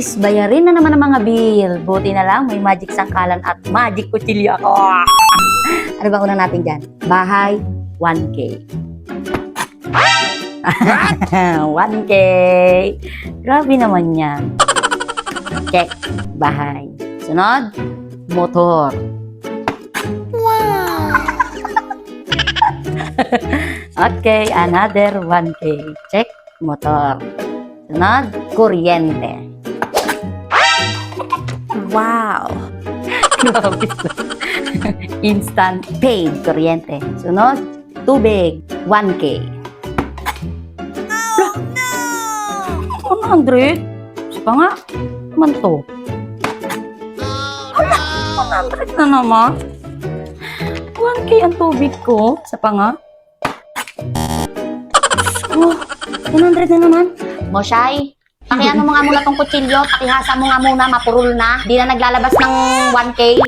Guys, bayarin na naman ang mga bill. Buti na lang, may magic sangkalan at magic kutsilyo ako. Ano ba una natin dyan? Bahay, 1K. 1K. Grabe naman yan. Check. Bahay. Sunod, motor. Wow! Okay, another 1K. Check, motor. Sunod, kuryente. Wow! Grabe. Instant paid kuryente. Sunod, tubig, 1K. Oh no! 100? Sipa nga. Naman to. Hala, 100 na naman. 1K ang tubig ko. Sipa nga. Oh, 100 na naman. Moshay, pakiano mo nga muna tong kutsilyo. Pakihasa mo nga muna, mapurul na. Di na naglalabas ng 1K.